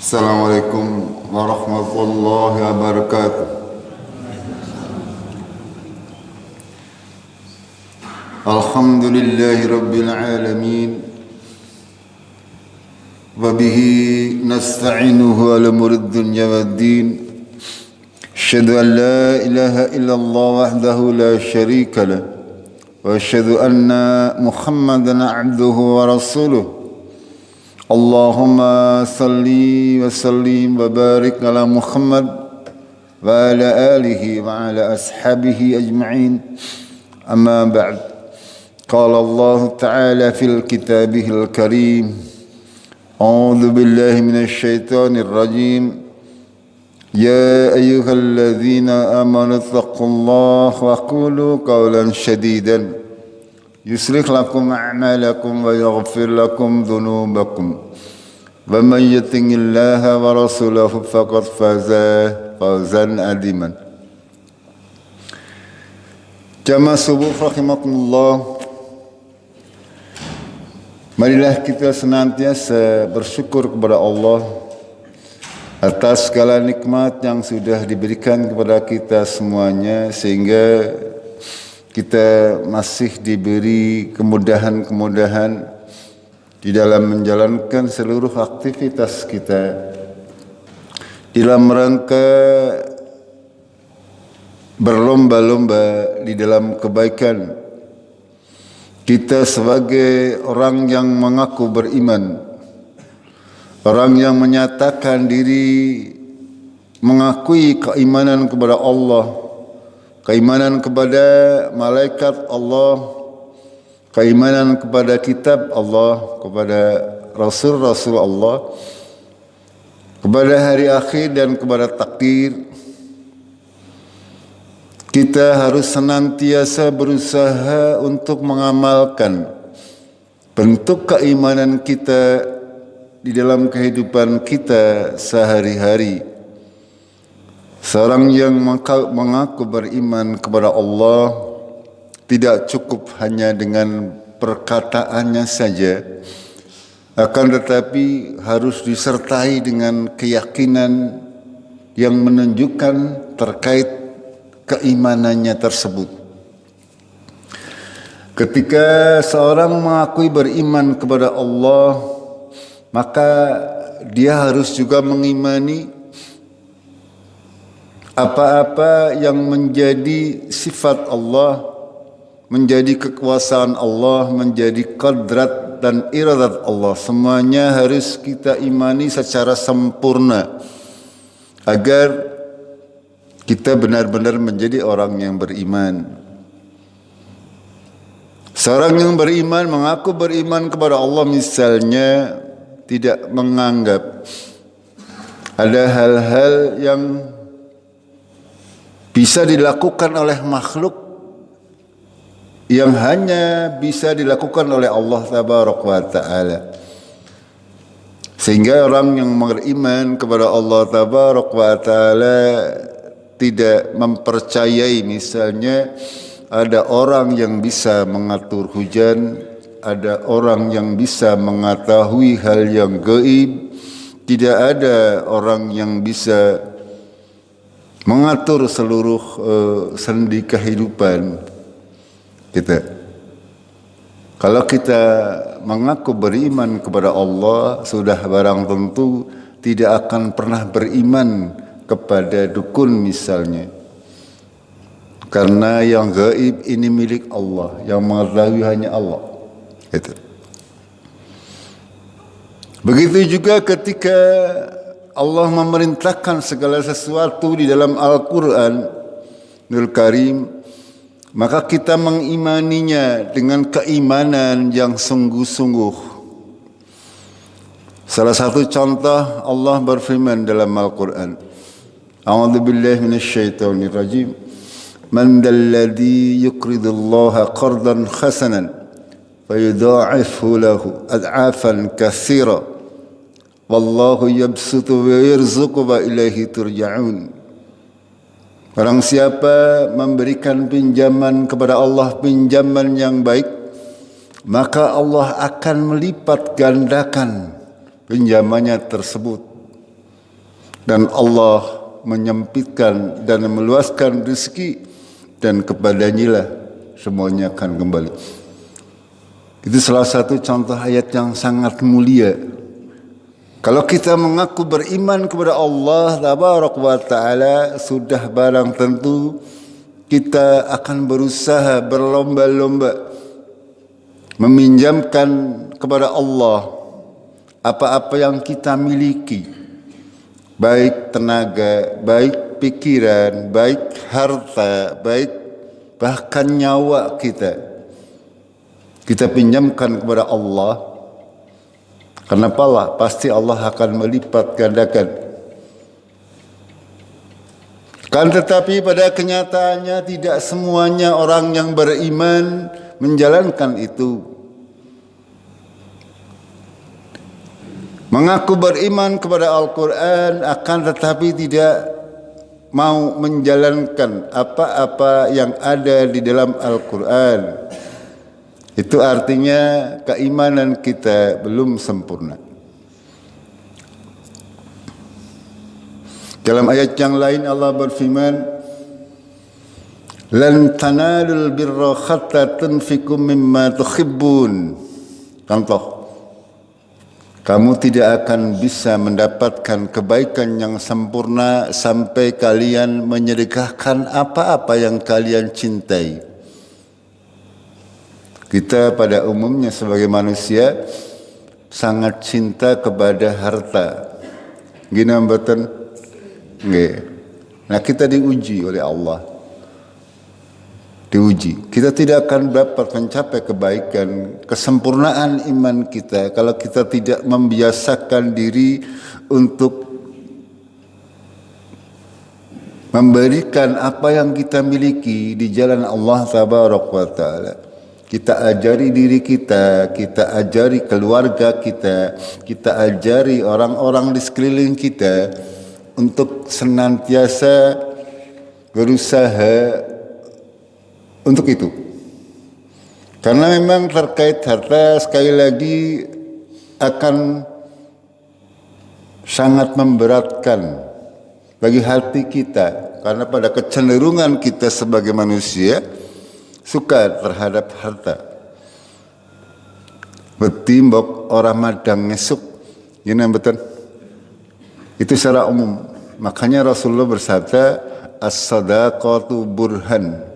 Assalamualaikum warahmatullahi wabarakatuh. Alhamdulillahi rabbil alamin. Wa bihi nasta'inuhu ala umuri dunya waddin. Asyhadu an la ilaha illallah wahdahu la syarika lah. Wa asyhadu anna Muhammadan abduhu wa rasuluh. Allahumma salli wa sallim wa barik ala Muhammad wa ala alihi wa ala ashabihi ajma'in. Amma ba'd. Qala Allah Ta'ala fil kitabihil karim. A'udzu billahi minasy syaithanir rajim. Ya ayyuhalladzina amanu taqullaha wa qulu qawlan shadidan. يصلح لكم أعمالكم ويغفر لكم ذنوبكم ومن يطع الله ورسوله فقد فاز فوزا عظيما. Jamaah subuh rahimakumullah. Marilah kita senantiasa bersyukur kepada Allah atas segala nikmat yang sudah diberikan kepada kita semuanya, sehingga kita masih diberi kemudahan-kemudahan di dalam menjalankan seluruh aktivitas kita dalam rangka berlomba-lomba di dalam kebaikan. Kita sebagai orang yang mengaku beriman, orang yang menyatakan diri mengakui keimanan kepada Allah, keimanan kepada malaikat Allah, keimanan kepada kitab Allah, kepada rasul-rasul Allah, kepada hari akhir dan kepada takdir. Kita harus senantiasa berusaha untuk mengamalkan bentuk keimanan kita di dalam kehidupan kita sehari-hari. Seorang yang mengaku beriman kepada Allah tidak cukup hanya dengan perkataannya saja, akan tetapi harus disertai dengan keyakinan yang menunjukkan terkait keimanannya tersebut. Ketika seorang mengakui beriman kepada Allah, maka dia harus juga mengimani apa-apa yang menjadi sifat Allah, menjadi kekuasaan Allah, menjadi qadrat dan iradat Allah. Semuanya harus kita imani secara sempurna agar kita benar-benar menjadi orang yang beriman. Seorang yang beriman, mengaku beriman kepada Allah misalnya, tidak menganggap ada hal-hal yang bisa dilakukan oleh makhluk yang hanya bisa dilakukan oleh Allah Tabaraka wa Ta'ala. Sehingga orang yang beriman kepada Allah Tabaraka wa Ta'ala tidak mempercayai misalnya ada orang yang bisa mengatur hujan, ada orang yang bisa mengetahui hal yang gaib, tidak ada orang yang bisa mengatur seluruh sendi kehidupan kita. Kalau kita mengaku beriman kepada Allah, sudah barang tentu tidak akan pernah beriman kepada dukun misalnya. Karena yang gaib ini milik Allah, yang mengetahui hanya Allah. Itu. Begitu juga ketika Allah memerintahkan segala sesuatu di dalam Al-Quranul Karim, maka kita mengimaninya dengan keimanan yang sungguh-sungguh. Salah satu contoh, Allah berfirman dalam Al-Quran, A'udzu billahi minasyaitonir rajim. Man dalladzi yuqridullaha qardan hasanan fayudha'ifhu lahu ad'afan katsira. Wallahu yabsutu wa yarzuqu wa ilaihi turja'un. Barang siapa memberikan pinjaman kepada Allah, pinjaman yang baik, maka Allah akan melipat gandakan pinjamannya tersebut. dan Allah menyempitkan dan meluaskan rezeki, dan kepadanya lah semuanya akan kembali. Itu salah satu contoh ayat yang sangat mulia. Kalau kita mengaku beriman kepada Allah Tabaraka wa Ta'ala, sudah barang tentu kita akan berusaha berlomba-lomba meminjamkan kepada Allah apa-apa yang kita miliki, baik tenaga, baik pikiran, baik harta, baik bahkan nyawa kita pinjamkan kepada Allah. Kenapa lah? Pasti Allah akan melipat gandakan. Kan tetapi pada kenyataannya tidak semuanya orang yang beriman menjalankan itu. Mengaku beriman kepada Al-Quran akan tetapi tidak mau menjalankan apa-apa yang ada di dalam Al-Quran. Itu artinya keimanan kita belum sempurna. Dalam ayat yang lain Allah berfirman, "Lan tanalul birra hatta tunfiqu mimma tuhibbun." Contoh, kamu tidak akan bisa mendapatkan kebaikan yang sempurna sampai kalian menyedekahkan apa-apa yang kalian cintai. Kita pada umumnya sebagai manusia sangat cinta kepada harta. Gina mboten? Nggih. Nah, kita diuji oleh Allah. Diuji. Kita tidak akan dapat mencapai kebaikan, kesempurnaan iman kita kalau kita tidak membiasakan diri untuk memberikan apa yang kita miliki di jalan Allah Tabaraka wa Ta'ala. Kita ajari diri kita, kita ajari keluarga kita, kita ajari orang-orang di sekeliling kita untuk senantiasa berusaha untuk itu. Karena memang terkait harta sekali lagi akan sangat memberatkan bagi hati kita. Karena pada kecenderungan kita sebagai manusia suka terhadap harta. Betimbok orang madang ngesuk. Ini betul. Itu secara umum. Makanya Rasulullah bersabda, as-sadaqatu burhan.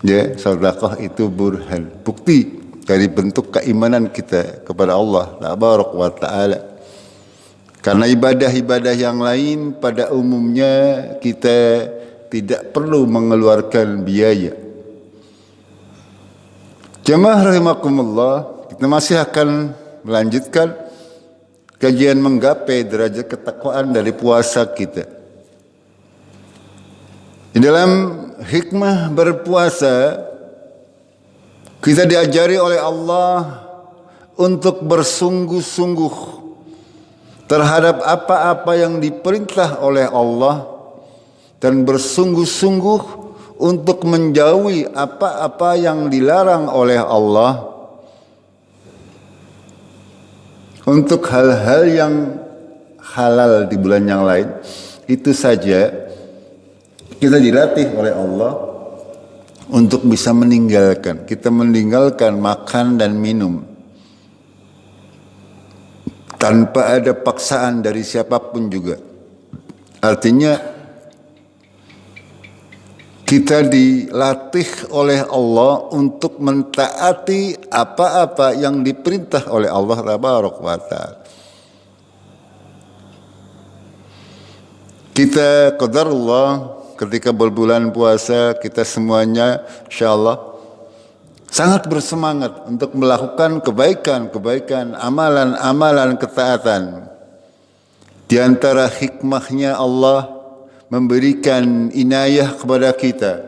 Ya, sedekah itu burhan. Bukti dari bentuk keimanan kita kepada Allah Tabaraka wa Ta'ala. Karena ibadah-ibadah yang lain pada umumnya kita tidak perlu mengeluarkan biaya. Jemaah rahimakumullah, kita masih akan melanjutkan kajian menggapai derajat ketakwaan dari puasa kita. Di dalam hikmah berpuasa, kita diajari oleh Allah untuk bersungguh-sungguh terhadap apa-apa yang diperintah oleh Allah dan bersungguh-sungguh untuk menjauhi apa-apa yang dilarang oleh Allah, untuk hal-hal yang halal di bulan yang lain. Itu saja kita dilatih oleh Allah untuk bisa meninggalkan. Kita meninggalkan makan dan minum tanpa ada paksaan dari siapapun juga. Artinya kita dilatih oleh Allah untuk mentaati apa-apa yang diperintah oleh Allah Tabaraka wa Ta'ala. Kita qadarullah ketika berbulan puasa, kita semuanya insyaallah sangat bersemangat untuk melakukan kebaikan-kebaikan, amalan-amalan ketaatan. Di antara hikmahnya Allah memberikan inayah kepada kita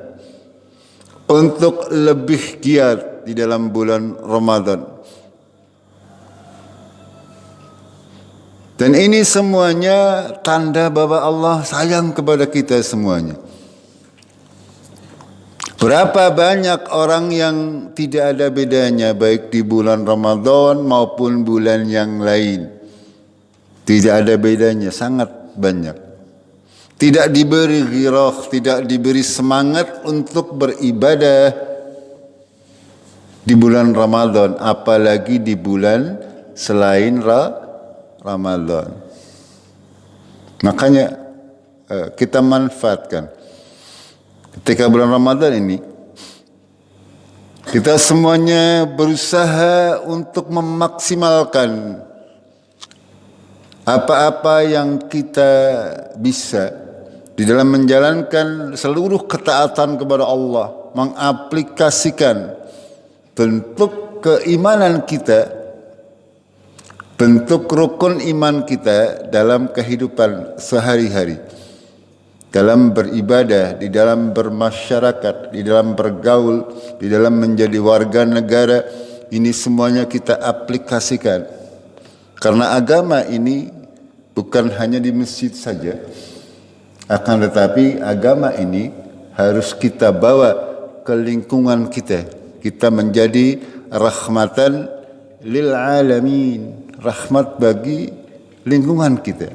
untuk lebih giat di dalam bulan Ramadan. Dan ini semuanya tanda bahwa Allah sayang kepada kita semuanya. Berapa banyak orang yang tidak ada bedanya baik di bulan Ramadan maupun bulan yang lain. Tidak ada bedanya, sangat banyak. Tidak diberi ghirah, tidak diberi semangat untuk beribadah di bulan Ramadan, apalagi di bulan selain Ramadan. Makanya kita manfaatkan ketika bulan Ramadan ini, kita semuanya berusaha untuk memaksimalkan apa-apa yang kita bisa di dalam menjalankan seluruh ketaatan kepada Allah, mengaplikasikan bentuk keimanan kita, bentuk rukun iman kita dalam kehidupan sehari-hari, dalam beribadah, di dalam bermasyarakat, di dalam bergaul, di dalam menjadi warga negara. Ini semuanya kita aplikasikan, karena agama ini bukan hanya di masjid saja, akan tetapi agama ini harus kita bawa ke lingkungan kita. Kita menjadi rahmatan lil alamin, rahmat bagi lingkungan kita.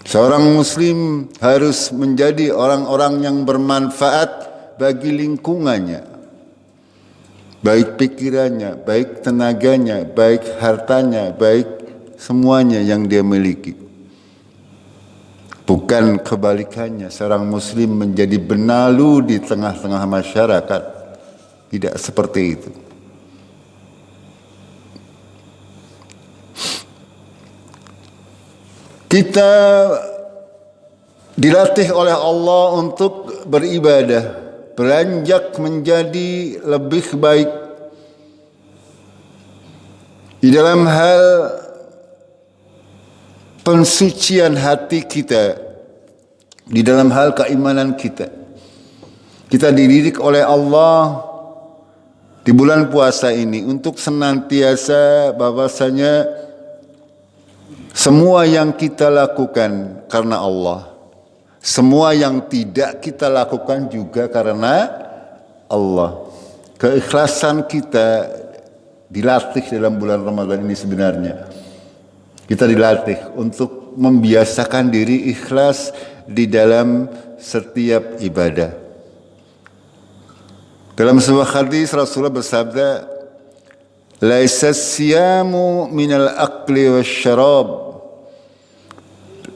Seorang muslim harus menjadi orang-orang yang bermanfaat bagi lingkungannya, baik pikirannya, baik tenaganya, baik hartanya, baik semuanya yang dia miliki. Bukan kebalikannya, seorang muslim menjadi benalu di tengah-tengah masyarakat. Tidak seperti itu. Kita dilatih oleh Allah untuk beribadah, beranjak menjadi lebih baik di dalam hal pensucian hati kita, di dalam hal keimanan kita. Kita dididik oleh Allah di bulan puasa ini untuk senantiasa bahwasanya semua yang kita lakukan karena Allah, semua yang tidak kita lakukan juga karena Allah. Keikhlasan kita dilatih dalam bulan Ramadan ini sebenarnya. Kita dilatih untuk membiasakan diri ikhlas di dalam setiap ibadah. Dalam sebuah hadis Rasulullah bersabda, "Laisa siyamu minal akli wasyarab."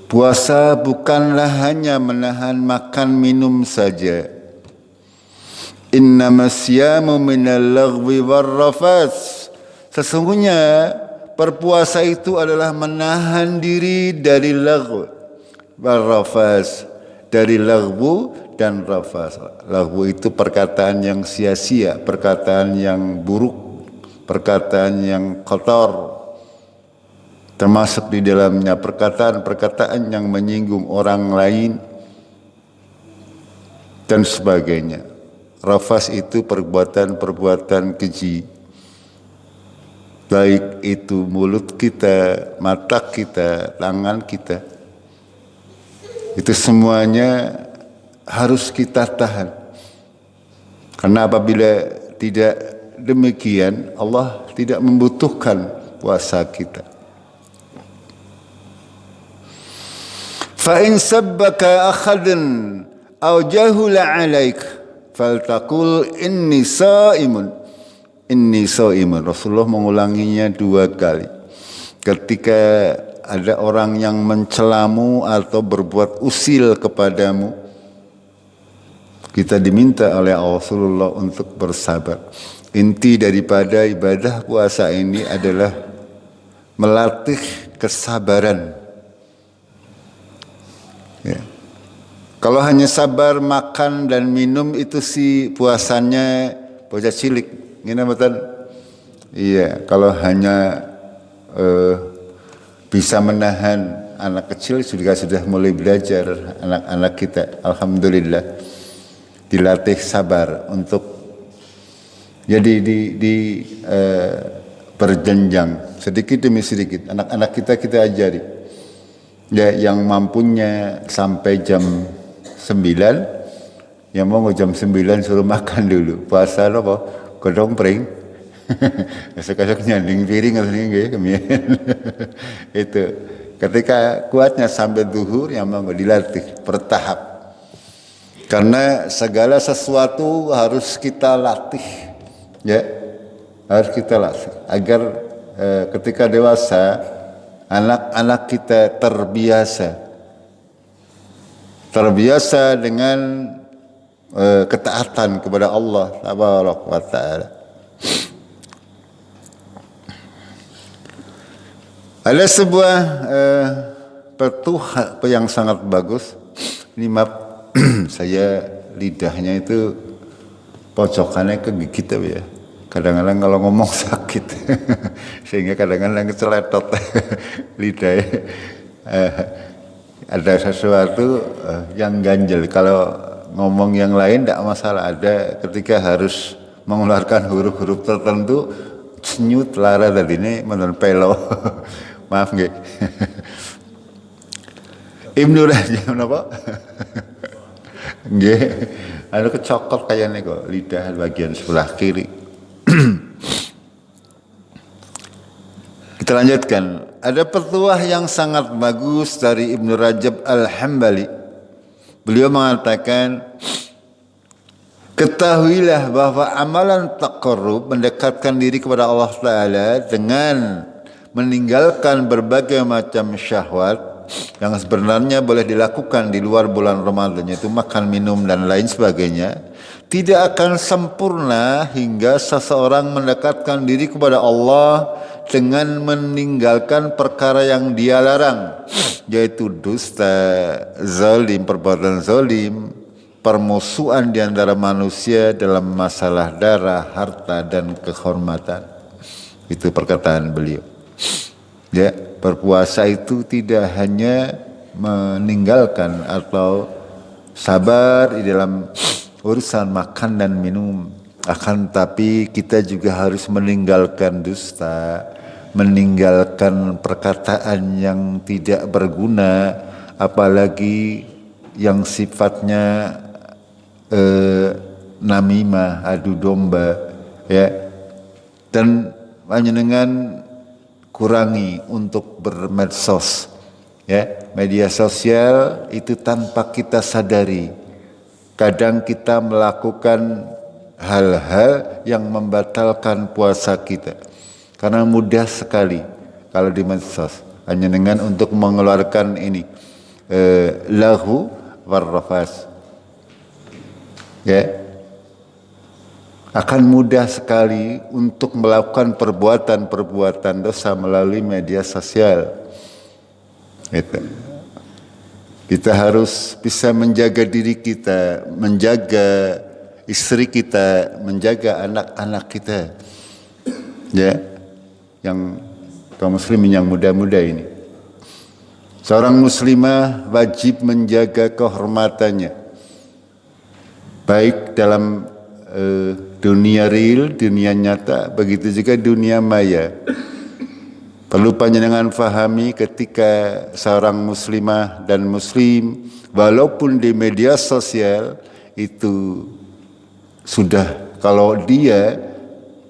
Puasa bukanlah hanya menahan makan minum saja. Innama siyamu minal laghwi warrafas. Sesungguhnya berpuasa itu adalah menahan diri dari laghw warrafas, dari laghwu dan rafas. Laghwu itu perkataan yang sia-sia, perkataan yang buruk, perkataan yang kotor. Termasuk di dalamnya perkataan-perkataan yang menyinggung orang lain dan sebagainya. Rafas itu perbuatan-perbuatan keji. Baik itu mulut kita, mata kita, tangan kita. Itu semuanya harus kita tahan. Karena apabila tidak demikian, Allah tidak membutuhkan puasa kita. Fa in sabbaka akhadun aw jahula 'alaik faltaqul inni sha'imun. Inni sha'imun. Rasulullah mengulanginya 2 kali. Ketika ada orang yang mencelamu atau berbuat usil kepadamu, kita diminta oleh Rasulullah untuk bersabar. Inti daripada ibadah puasa ini adalah melatih kesabaran. Ya. Kalau hanya sabar makan dan minum itu sih puasanya bocah cilik. Ini betul. Iya, kalau hanya bisa menahan anak kecil sudah mulai belajar anak-anak kita. Alhamdulillah dilatih sabar untuk jadi berjenjang sedikit demi sedikit. Anak-anak kita ajari. Ya, yang mampunya sampai jam 9, yang mau jam 9 suruh makan dulu. Puasa apa? Kodong pring. Esok-esok nyanding piring atau nggih kemudian. Itu. Ketika kuatnya sampai zuhur, yang mau dilatih bertahap. Karena segala sesuatu harus kita latih, ya, harus kita latih agar ketika dewasa anak-anak kita terbiasa dengan ketaatan kepada Allah Tabaraka wa Ta'ala. Ada sebuah petuah yang sangat bagus. Ini maaf, saya lidahnya itu pojokannya kegigit ya. Kadang-kadang kalau ngomong sakit, sehingga kadang-kadang keceletot lidahnya. Ada sesuatu yang ganjel. Kalau ngomong yang lain tidak masalah. Ada ketika harus mengeluarkan huruf-huruf tertentu, senyut lara tadi ini menurut pelo. Maaf nggih. Ibnu Rajab napa? Nggih. Anu kecokot kayaknya kok lidah bagian sebelah kiri. Kita lanjutkan. Ada petuah yang sangat bagus dari Ibnu Rajab Al-Hambali. Beliau mengatakan, ketahuilah bahwa amalan taqarrub mendekatkan diri kepada Allah Ta'ala dengan meninggalkan berbagai macam syahwat yang sebenarnya boleh dilakukan di luar bulan Ramadan, yaitu makan, minum, dan lain sebagainya, tidak akan sempurna hingga seseorang mendekatkan diri kepada Allah dengan meninggalkan perkara yang dia larang, yaitu dusta, zalim, perbuatan zalim, permusuhan di antara manusia dalam masalah darah, harta, dan kehormatan. Itu perkataan beliau. Ya, berpuasa itu tidak hanya meninggalkan atau sabar di dalam urusan makan dan minum, akan tapi kita juga harus meninggalkan dusta, meninggalkan perkataan yang tidak berguna, apalagi yang sifatnya namimah, adu domba, ya. Dan panjenengan kurangi untuk bermedsos, ya. Media sosial itu tanpa kita sadari, kadang kita melakukan hal-hal yang membatalkan puasa kita, karena mudah sekali kalau di medsos hanya dengan untuk mengeluarkan ini lahu warrafas, ya. Akan mudah sekali untuk melakukan perbuatan-perbuatan dosa melalui media sosial. Itu. Kita harus bisa menjaga diri kita, menjaga istri kita, menjaga anak-anak kita, ya, yang kaum muslimin yang muda-muda ini. Seorang muslimah wajib menjaga kehormatannya, baik dalam dunia real, dunia nyata, begitu juga dunia maya. Perlu panjenengan fahami ketika seorang muslimah dan muslim walaupun di media sosial itu sudah, kalau dia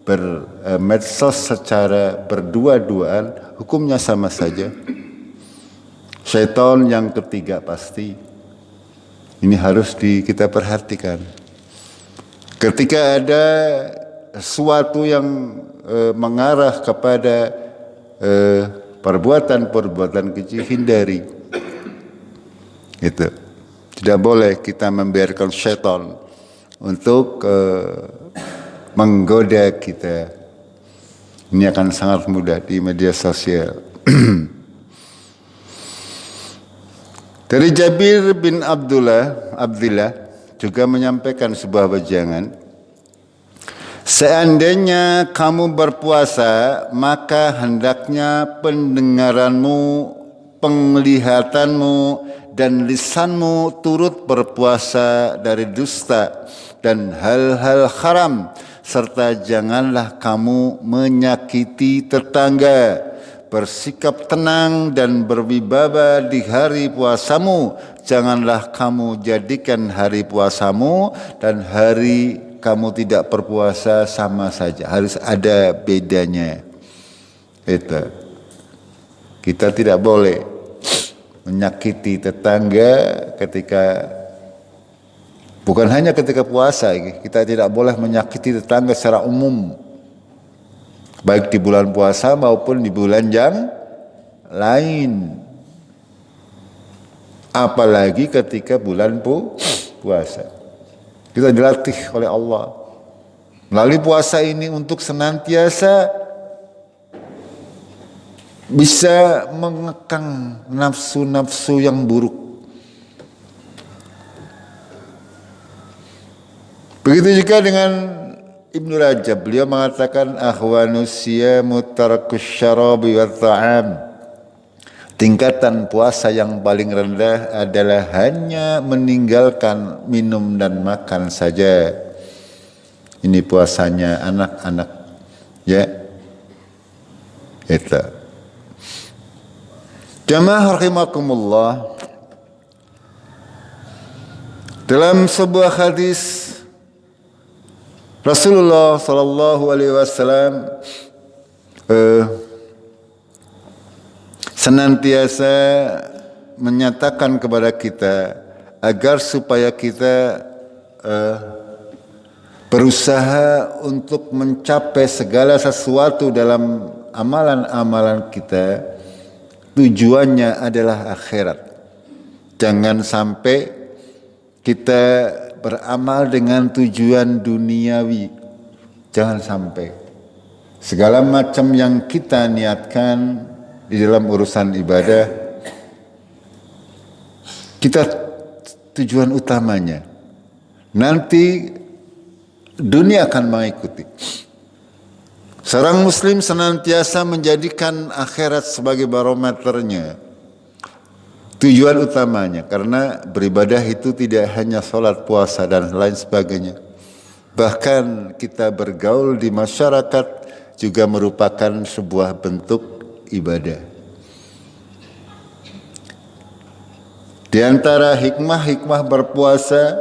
bermedsos secara berdua-duaan, hukumnya sama saja. Syaitan yang ketiga pasti. Ini harus kita perhatikan. Ketika ada sesuatu yang mengarah kepada perbuatan-perbuatan kecil, hindari. Itu tidak boleh kita membiarkan syaitan untuk menggoda kita. Ini akan sangat mudah di media sosial. Dari Jabir bin Abdullah juga menyampaikan sebuah wejangan. Seandainya kamu berpuasa, maka hendaknya pendengaranmu, penglihatanmu, dan lisanmu turut berpuasa dari dusta dan hal-hal haram, serta janganlah kamu menyakiti tetangga. Bersikap tenang dan berwibawa di hari puasamu. Janganlah kamu jadikan hari puasamu dan hari kamu tidak berpuasa sama saja. Harus ada bedanya. Itu. Kita tidak boleh menyakiti tetangga ketika, bukan hanya ketika puasa, kita tidak boleh menyakiti tetangga secara umum, baik di bulan puasa maupun di bulan yang lain, apalagi ketika bulan puasa. Kita dilatih oleh Allah melalui puasa ini untuk senantiasa bisa mengekang nafsu-nafsu yang buruk. Begitu juga dengan Ibnu Rajab, beliau mengatakan akhwanus siyamu tarakus syarabi wa ta'am. Tingkatan puasa yang paling rendah adalah hanya meninggalkan minum dan makan saja. Ini puasanya anak-anak, ya. Itu. Jamaah rahimakumullah, dalam sebuah hadis Rasulullah sallallahu alaihi wasallam senantiasa menyatakan kepada kita agar supaya kita berusaha untuk mencapai segala sesuatu dalam amalan-amalan kita, tujuannya adalah akhirat. Jangan sampai kita beramal dengan tujuan duniawi. Jangan sampai. Segala macam yang kita niatkan di dalam urusan ibadah, kita tujuan utamanya. Nanti dunia akan mengikuti. Seorang muslim senantiasa menjadikan akhirat sebagai barometernya, tujuan utamanya, karena beribadah itu tidak hanya sholat, puasa, dan lain sebagainya. Bahkan kita bergaul di masyarakat juga merupakan sebuah bentuk ibadah. Di antara hikmah-hikmah berpuasa,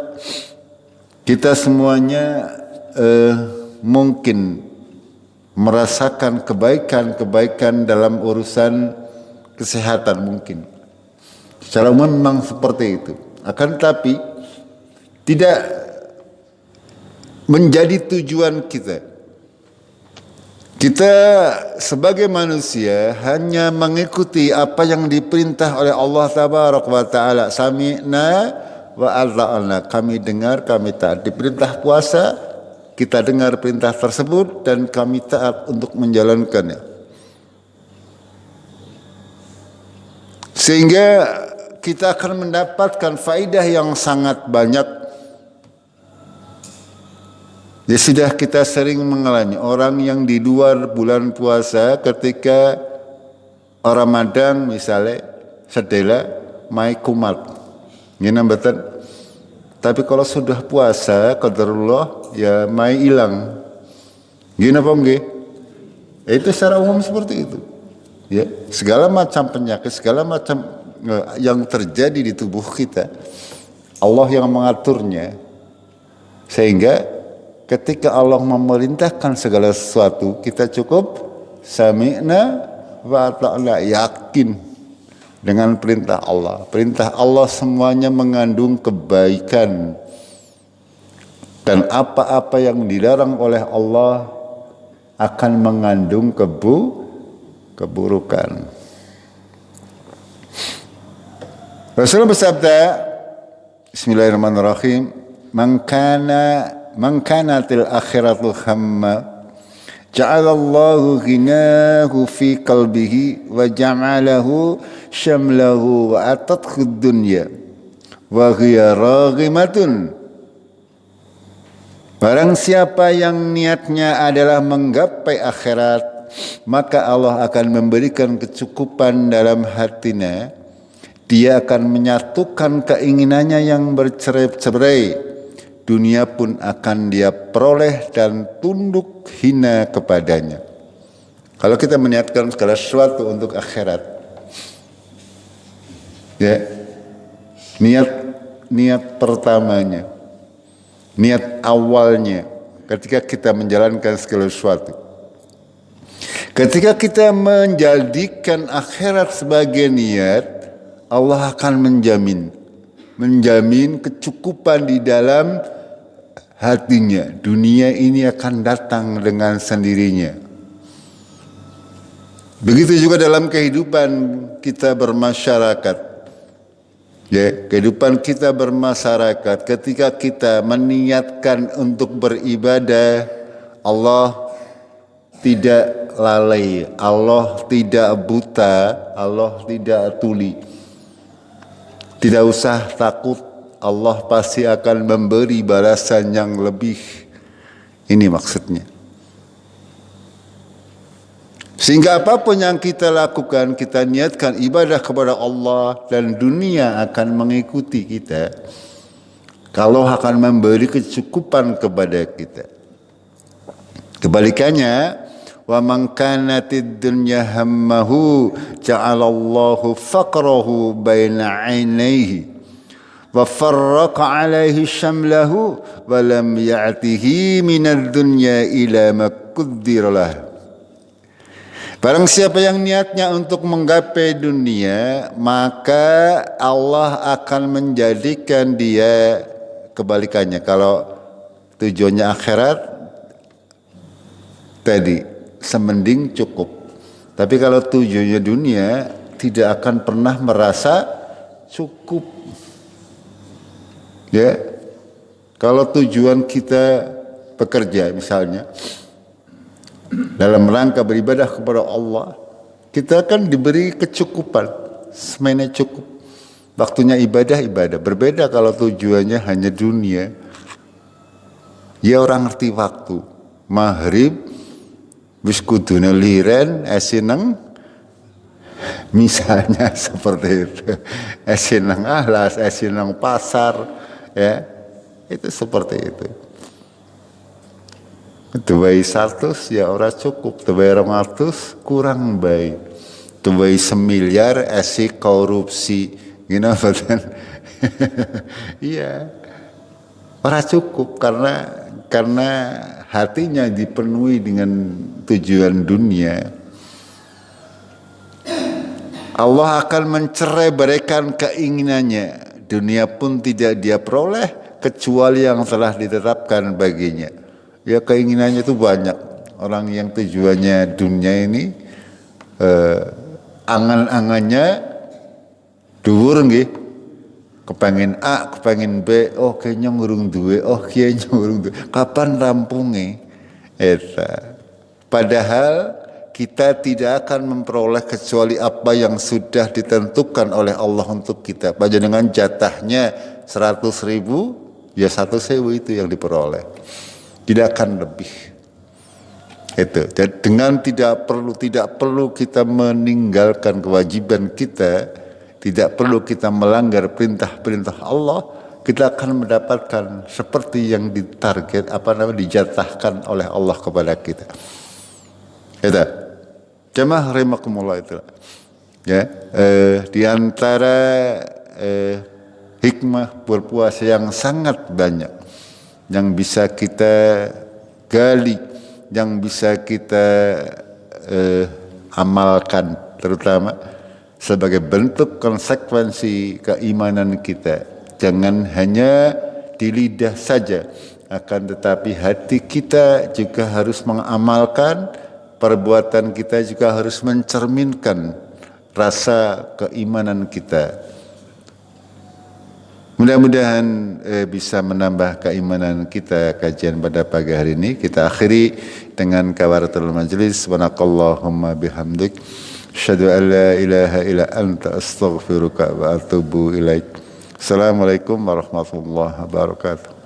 kita semuanya mungkin merasakan kebaikan-kebaikan dalam urusan kesehatan mungkin. Secara umum memang seperti itu. Akan tetapi tidak menjadi tujuan kita. Kita sebagai manusia hanya mengikuti apa yang diperintah oleh Allah Tabaraka wa Ta'ala. Sami'na wa ata'na. Kami dengar, kami taat. Diperintah puasa, kita dengar perintah tersebut dan kami taat untuk menjalankannya. Sehingga kita akan mendapatkan faidah yang sangat banyak. Ya sudah kita sering mengalami orang yang di luar bulan puasa ketika Ramadan misalnya sedela mai kumat. Ngene mboten. Tapi kalau sudah puasa, qadarullah, ya mai hilang. Gini apa nggih? Itu secara umum seperti itu. Ya, segala macam penyakit, segala macam yang terjadi di tubuh kita, Allah yang mengaturnya. Sehingga ketika Allah memerintahkan segala sesuatu, kita cukup sami'na wa ata'na, yakin dengan perintah Allah. Perintah Allah semuanya mengandung kebaikan. Dan apa-apa yang dilarang oleh Allah akan mengandung keburukan. Rasulullah bersabda, Bismillahirrahmanirrahim, Man kanatil akhiratu hamma ja'alallahu ghinahu fi qalbihi wa ja'alahu syamlahu wa atathu dunya wa hiya raghimatun. Barang siapa yang niatnya adalah menggapai akhirat, maka Allah akan memberikan kecukupan dalam hatinya. Dia akan menyatukan keinginannya yang bercerai-berai. Dunia pun akan dia peroleh dan tunduk hina kepadanya. Kalau kita meniatkan segala sesuatu untuk akhirat, ya, niat pertamanya, niat awalnya ketika kita menjalankan segala sesuatu, ketika kita menjadikan akhirat sebagai niat, Allah akan menjamin kecukupan di dalam hatinya. Dunia ini akan datang dengan sendirinya. Begitu juga dalam kehidupan kita bermasyarakat. Ya, kehidupan kita bermasyarakat, ketika kita meniatkan untuk beribadah, Allah tidak lalai, Allah tidak buta, Allah tidak tuli. Tidak usah takut, Allah pasti akan memberi balasan yang lebih. Ini maksudnya. Sehingga apapun yang kita lakukan, kita niatkan ibadah kepada Allah dan dunia akan mengikuti kita. Allah akan memberi kecukupan kepada kita. Kebalikannya, wa man kanatid dunya hammahu ja'alallahu faqrahu baina 'ainaihi wa farraqa 'alaihi syamlahu wa lam ya'tihi minad dunya ila ma qaddara lahu. Barang siapa yang niatnya untuk menggapai dunia, maka Allah akan menjadikan dia kebalikannya. Kalau tujuannya akhirat, tadi semending cukup. Tapi kalau tujuannya dunia, tidak akan pernah merasa cukup. Ya, kalau tujuan kita bekerja misalnya, dalam rangka beribadah kepada Allah, kita akan diberi kecukupan, semuanya cukup. Waktunya ibadah. Berbeda kalau tujuannya hanya dunia. Ya orang ngerti waktu. Maghrib, wis kudune liren, esineng, misalnya seperti itu. Esineng ahlas, esineng pasar, ya itu seperti itu. Tuwai 100 ya ora cukup, tuwai 200 kurang baik, tuwai 1 miliar esi korupsi, gini betul? Iya, ora cukup karena hatinya dipenuhi dengan tujuan dunia. Allah akan mencerai-beraikan keinginannya. Dunia pun tidak dia peroleh kecuali yang telah ditetapkan baginya. Ya keinginannya itu banyak. Orang yang tujuannya dunia ini angan-angannya dhuwur nggih. Kepengen A, kepengen B, oh kayaknya ngurung duwe, kapan rampunge? Eta. Padahal kita tidak akan memperoleh kecuali apa yang sudah ditentukan oleh Allah untuk kita. Dengan jatahnya 100.000, ya 100.000 itu yang diperoleh. Tidak akan lebih. Itu. Dan dengan tidak perlu kita meninggalkan kewajiban kita, tidak perlu kita melanggar perintah-perintah Allah, kita akan mendapatkan seperti yang dijatahkan oleh Allah kepada kita. Itu. Jamaah rahimakumullah itu. Ya, di antara hikmah berpuasa yang sangat banyak yang bisa kita gali, yang bisa kita amalkan, terutama sebagai bentuk konsekuensi keimanan kita. Jangan hanya di lidah saja, akan tetapi hati kita juga harus mengamalkan, perbuatan kita juga harus mencerminkan rasa keimanan kita. Mudah-mudahan bisa menambah keimanan kita kajian pada pagi hari ini. Kita akhiri dengan kafaratul majlis. Subhanakallahumma bihamdik, asyhadu an la ilaha illa anta astaghfiruka wa atubu ilaik. Assalamualaikum warahmatullahi wabarakatuh.